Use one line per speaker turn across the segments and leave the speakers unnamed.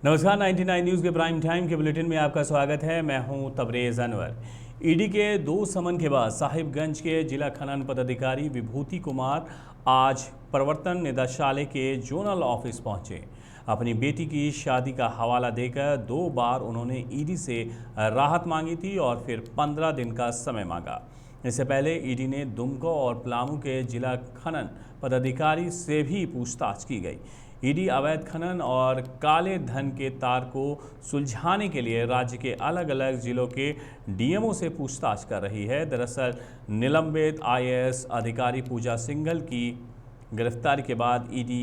नमस्कार 99 न्यूज़ के prime time के बुलेटिन में आपका स्वागत है। मैं हूं तबरेज़ अनवर। ईडी के 2 समन के बाद साहिबगंज के जिला खनन पदाधिकारी विभूति कुमार आज प्रवर्तन निदेशालय के जोनल ऑफिस पहुंचे। अपनी बेटी की शादी का हवाला देकर 2 बार उन्होंने ईडी से राहत मांगी थी और फिर 15 दिन का समय मांगा। इससे पहले ईडी ने दुमका और पलामू के जिला खनन पदाधिकारी से भी पूछताछ की गई। ईडी अवैध खनन और काले धन के तार को सुलझाने के लिए राज्य के अलग अलग जिलों के डीएमओ से पूछताछ कर रही है। दरअसल निलंबित आईएएस अधिकारी पूजा सिंघल की गिरफ्तारी के बाद ईडी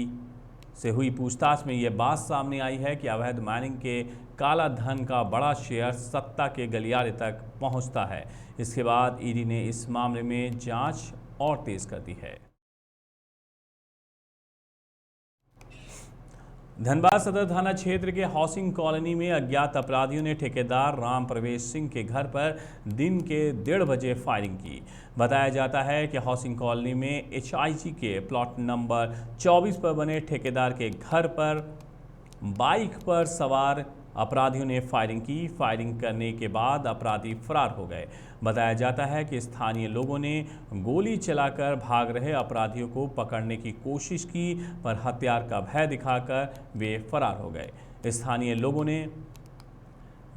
से हुई पूछताछ में ये बात सामने आई है कि अवैध माइनिंग के काला धन का बड़ा शेयर सत्ता के गलियारे तक पहुंचता है। इसके बाद ईडी ने इस मामले में जांच और तेज कर दी है। धनबाद सदर थाना क्षेत्र के हाउसिंग कॉलोनी में अज्ञात अपराधियों ने ठेकेदार राम प्रवेश सिंह के घर पर दिन के 1:30 बजे फायरिंग की। बताया जाता है कि हाउसिंग कॉलोनी में एचआईजी के प्लॉट नंबर 24 पर बने ठेकेदार के घर पर बाइक पर सवार अपराधियों ने फायरिंग की। फायरिंग करने के बाद अपराधी फरार हो गए। बताया जाता है कि स्थानीय लोगों ने गोली चलाकर भाग रहे अपराधियों को पकड़ने की कोशिश की, पर हथियार का भय दिखाकर वे फरार हो गए। स्थानीय लोगों ने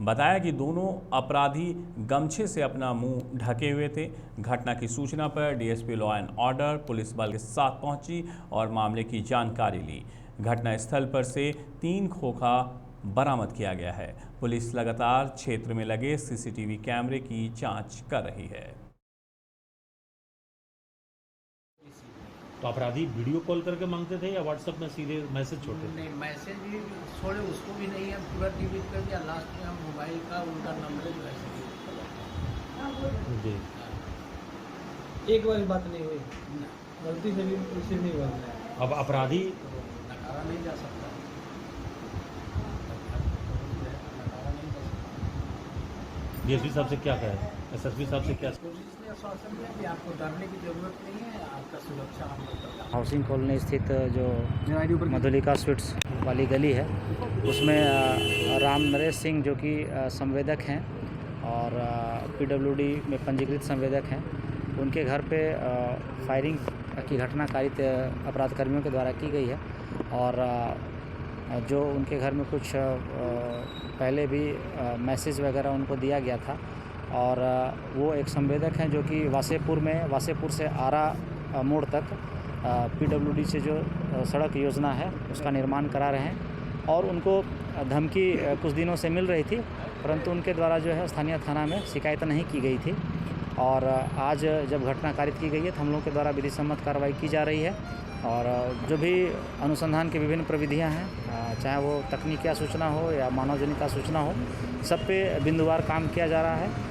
बताया कि दोनों अपराधी गमछे से अपना मुंह ढके हुए थे। घटना की सूचना पर DSP law and order police बल के साथ पहुंची और मामले की जानकारी ली। घटनास्थल पर से 3 खोखा बरामद किया गया है। पुलिस लगातार क्षेत्र में लगे सीसीटीवी कैमरे की जांच कर रही है।
तो अपराधी वीडियो कॉल करके मांगते थे या व्हाट्सएप में सीधे मैसेज छोड़ते थे?
नहीं, मैसेज भी छोड़े उसको भी नहीं है, पूरा डिलीट कर दिया। लास्ट में हम मोबाइल का उनका नंबर जो है
जी।
एक बार बात नहीं हुई, गलती से भी रिसीव नहीं हुआ।
अब अपराधी
नकारा नहीं जा सकता।
डीएसपी साहब से क्या कहे, एसएसपी साहब से क्या?
पुलिस ने आश्वासन दिया कि आपको डरने की जरूरत नहीं है, आपका सुरक्षा हम लोग करते हैं।
हाउसिंग कॉलोनी स्थित जो मधुलिका स्वीट्स वाली गली है उसमें राम नरेश सिंह जो कि संवेदक हैं और पीडब्ल्यूडी में पंजीकृत संवेदक हैं, उनके घर पे फायरिंग की घटना कारित अपराध कर्मियों के द्वारा की गई है। और जो उनके घर में कुछ पहले भी मैसेज वगैरह उनको दिया गया था और वो एक संवेदक हैं जो कि वासेपुर से आरा मोड़ तक पीडब्ल्यूडी से जो सड़क योजना है उसका निर्माण करा रहे हैं और उनको धमकी कुछ दिनों से मिल रही थी, परंतु उनके द्वारा जो है स्थानीय थाना में शिकायत नहीं की गई थी। और आज जब घटना कारित की गई है तो हम लोगों के द्वारा विधि सम्मत कार्रवाई की जा रही है और जो भी अनुसंधान की विभिन्न प्रविधियां हैं, चाहे वो तकनीकी सूचना हो या मानवजनित सूचना हो, सब पे बिंदुवार काम किया जा रहा है।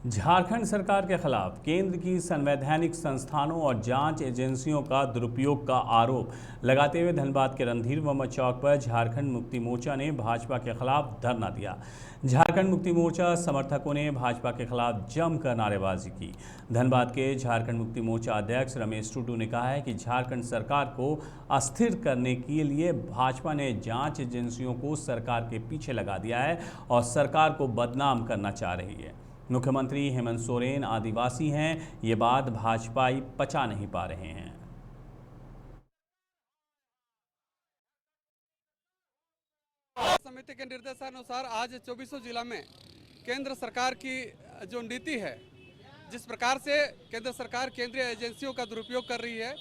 झारखंड सरकार के खिलाफ केंद्र की संवैधानिक संस्थानों और जांच एजेंसियों का दुरुपयोग का आरोप लगाते हुए धनबाद के रणधीर वर्मा चौक पर झारखंड मुक्ति मोर्चा ने भाजपा के खिलाफ धरना दिया। झारखंड मुक्ति मोर्चा समर्थकों ने भाजपा के खिलाफ जमकर नारेबाजी की। धनबाद के झारखंड मुक्ति मोर्चा अध्यक्ष रमेश टुडू ने कहा है कि झारखंड सरकार को अस्थिर करने के लिए भाजपा ने जांच एजेंसियों को सरकार के पीछे लगा दिया है और सरकार को बदनाम करना चाह रही है। मुख्यमंत्री हेमंत सोरेन आदिवासी हैं, ये बात भाजपाई पचा नहीं पा रहे हैं।
समिति के निर्देशानुसार आज 24 जिला में केंद्र सरकार की जो नीति है, जिस प्रकार से केंद्र सरकार केंद्रीय एजेंसियों का दुरुपयोग कर रही है,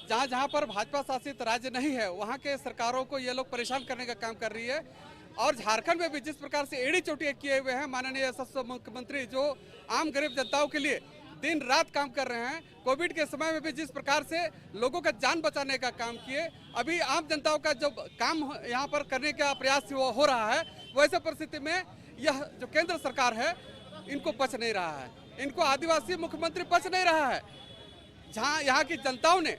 जहां जहां पर भाजपा शासित राज्य नहीं है वहां के सरकारों को ये लोग परेशान करने का काम कर रही है। और झारखंड में भी जिस प्रकार से एड़ी चोटी किए हुए हैं माननीय यशस्वी मुख्यमंत्री, जो आम गरीब जनताओं के लिए दिन रात काम कर रहे हैं, कोविड के समय में भी जिस प्रकार से लोगों का जान बचाने का काम किए, अभी आम जनताओं का जो काम यहाँ पर करने का प्रयास हो रहा है, वैसे परिस्थिति में यह जो केंद्र सरकार है इनको पच नहीं रहा है, इनको आदिवासी मुख्यमंत्री पच नहीं रहा है। जहाँ यहाँ की जनताओं ने,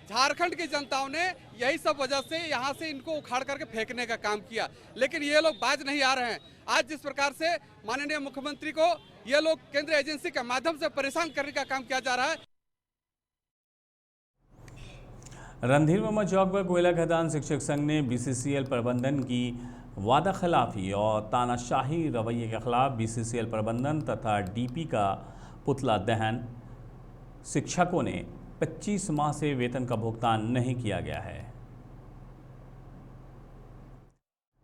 झारखंड की जनताओं ने यही सब वजह से यहाँ से इनको उखाड़ करके फेंकने का काम किया, लेकिन ये लोग बाज नहीं आ रहे हैं। आज जिस प्रकार से माननीय मुख्यमंत्री को ये लोग केंद्रीय एजेंसी के माध्यम से परेशान करने का काम किया जा रहा है।
रणधीर वर्मा चौक पर कोयला खदान शिक्षक संघ ने बीसीसीएल प्रबंधन की वादा खिलाफी और तानाशाही रवैये के खिलाफ बीसीसीएल प्रबंधन तथा डीपी का पुतला दहन, शिक्षकों ने 25 माह से वेतन का भुगतान नहीं किया गया है।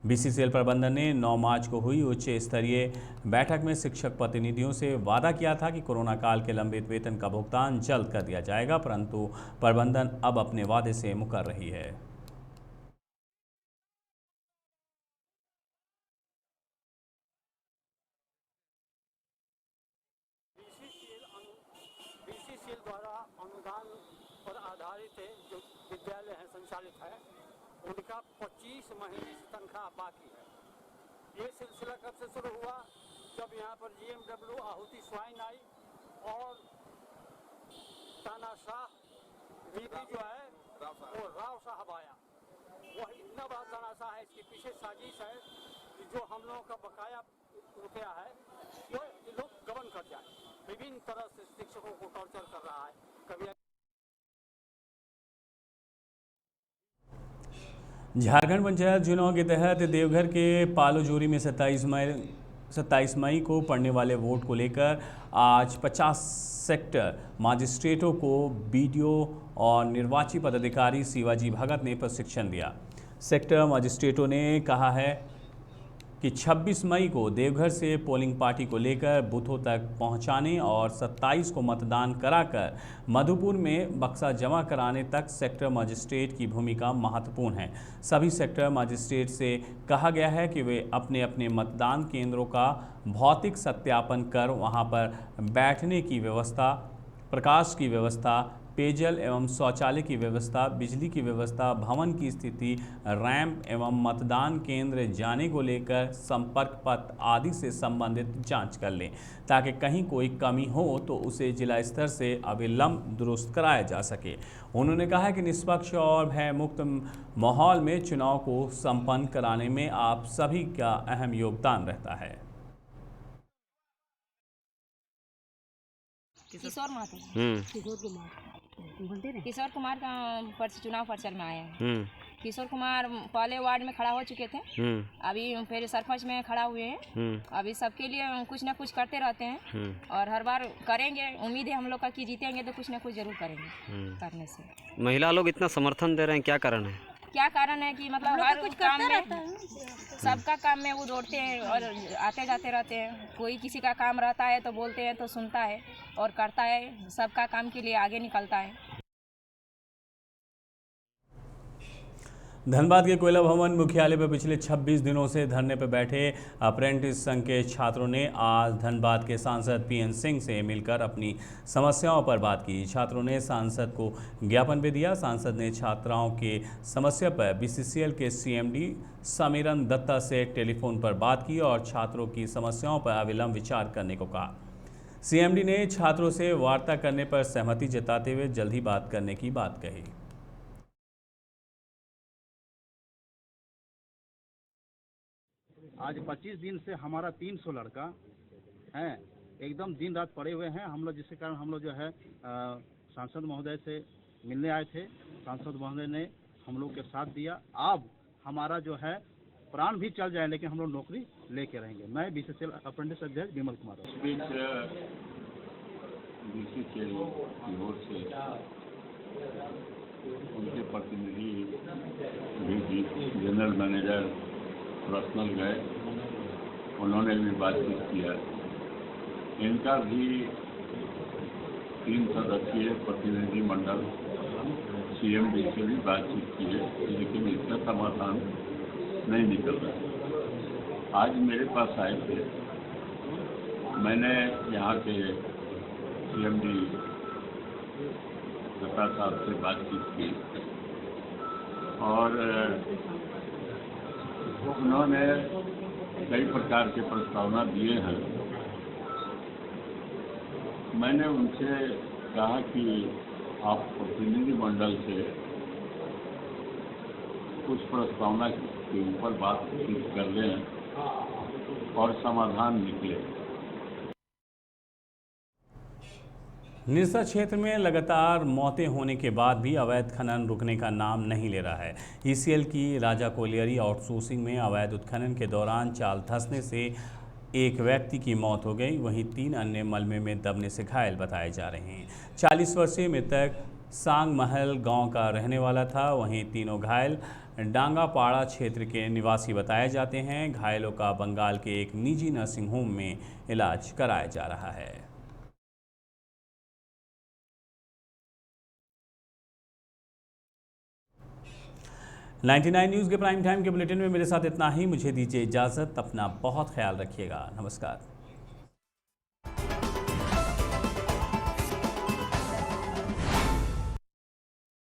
बीसीसीएल प्रबंधन ने 9 मार्च को हुई उच्च स्तरीय बैठक में शिक्षक प्रतिनिधियों से वादा किया था कि कोरोना काल के लंबित वेतन का भुगतान जल्द कर दिया जाएगा, परंतु प्रबंधन अब अपने वादे से मुकर रही है।
बीसीसीएल द्वारा अनुदान पर आधारित जो विद्यालय है संचालित है, उनका 25 महीने से तनख्वाह बाकी है। ये सिलसिला कब से शुरू हुआ? जब यहाँ पर GMW आहुति स्वाइन आई और तानाशाह वीपी जो है वो राव साहब आया। वह इतना बड़ा तानाशाह है, इसके पीछे साजिश है कि जो हम लोगों का बकाया रुपया है वो ये लोग गबन कर जाए। विभिन्न तरह से शिक्षकों को टॉर्चर कर रहा है। कभी
झारखंड पंचायत चुनाव के तहत देवघर के पालोजोरी में 27 मई को पड़ने वाले वोट को लेकर आज 50 सेक्टर मजिस्ट्रेटों को BDO और निर्वाची पदाधिकारी शिवाजी भगत ने प्रशिक्षण दिया। सेक्टर मजिस्ट्रेटों ने कहा है कि 26 मई को देवघर से पोलिंग पार्टी को लेकर बूथों तक पहुंचाने और 27 को मतदान कराकर मधुपुर में बक्सा जमा कराने तक सेक्टर मजिस्ट्रेट की भूमिका महत्वपूर्ण है। सभी सेक्टर मजिस्ट्रेट से कहा गया है कि वे अपने अपने मतदान केंद्रों का भौतिक सत्यापन कर वहां पर बैठने की व्यवस्था, प्रकाश की व्यवस्था, पेयजल एवं शौचालय की व्यवस्था, बिजली की व्यवस्था, भवन की स्थिति, रैंप एवं मतदान केंद्र जाने को लेकर संपर्क पत्र आदि से संबंधित जांच कर लें, ताकि कहीं कोई कमी हो तो उसे जिला स्तर से अविलंब दुरुस्त कराया जा सके। उन्होंने कहा कि निष्पक्ष और भय मुक्त माहौल में चुनाव को संपन्न कराने में आप सभी का अहम योगदान रहता है।
किशोर कुमार का चुनाव पर्चल में आया है। किशोर कुमार पहले वार्ड में खड़ा हो चुके थे, अभी फिर सरपंच में खड़ा हुए हैं। अभी सबके लिए कुछ ना कुछ करते रहते हैं और हर बार करेंगे। उम्मीद है हम लोग का कि जीतेंगे तो कुछ ना कुछ जरूर करेंगे। करने से
महिला लोग इतना समर्थन दे रहे हैं, क्या कारण है?
क्या कारण है कि मतलब हर कुछ काम में, सबका काम में वो दौड़ते हैं और आते जाते रहते हैं। कोई किसी का काम रहता है तो बोलते हैं तो सुनता है और करता है, सबका काम के लिए आगे निकलता है।
धनबाद के कोयला भवन मुख्यालय पर पिछले 26 दिनों से धरने पर बैठे अप्रेंटिस संघ के छात्रों ने आज धनबाद के सांसद PN सिंह से मिलकर अपनी समस्याओं पर बात की। छात्रों ने सांसद को ज्ञापन भी दिया। सांसद ने छात्राओं के समस्या पर BCCL के CMD समीरन दत्ता से टेलीफोन पर बात की और छात्रों की समस्याओं पर अविलंब विचार करने को कहा। CMD ने छात्रों से वार्ता करने पर सहमति जताते हुए जल्द ही बात करने की बात कही।
आज 25 दिन से हमारा 300 लड़का हैं एकदम दिन रात पड़े हुए हैं हम लोग, जिसके कारण हम लोग जो है सांसद महोदय से मिलने आए थे। सांसद महोदय ने हम लोग के साथ दिया। अब हमारा जो है प्राण भी चल जाए लेकिन हम लोग नौकरी लेके रहेंगे। मैं BCCL अप्रेंटिस अध्यक्ष विमल कुमार।
इस बीच BCCL की ओर से उनके प्रतिनिधि भी जनरल मैनेजर पर्सनल गए, उन्होंने भी बातचीत किया। इनका भी 3 सदस्यीय प्रतिनिधि मंडल CMD से भी बातचीत की है, लेकिन इसका समाधान नहीं निकल रहा। आज मेरे पास आए थे, मैंने यहाँ के CMD दत्ता साहब से बातचीत की और उन्होंने कई प्रकार के प्रस्तावना दिए हैं। मैंने उनसे कहा कि आप प्रतिनिधि मंडल से कुछ प्रस्तावना के ऊपर बातचीत कर लें और समाधान निकले।
निरसा क्षेत्र में लगातार मौतें होने के बाद भी अवैध खनन रुकने का नाम नहीं ले रहा है। ईसीएल की राजा कोलियरी आउटसोर्सिंग में अवैध उत्खनन के दौरान चाल धंसने से एक व्यक्ति की मौत हो गई, वहीं 3 अन्य मलबे में दबने से घायल बताए जा रहे हैं। 40 वर्षीय मृतक सांग महल गांव का रहने वाला था, वहीं तीनों घायल डांगापाड़ा क्षेत्र के निवासी बताए जाते हैं। घायलों का बंगाल के एक निजी नर्सिंग होम में इलाज कराया जा रहा है। न्यूज़ के प्राइम टाइम के बुलेटिन में मेरे साथ इतना ही। मुझे दीजिए इजाज़त। अपना बहुत ख्याल रखिएगा। नमस्कार।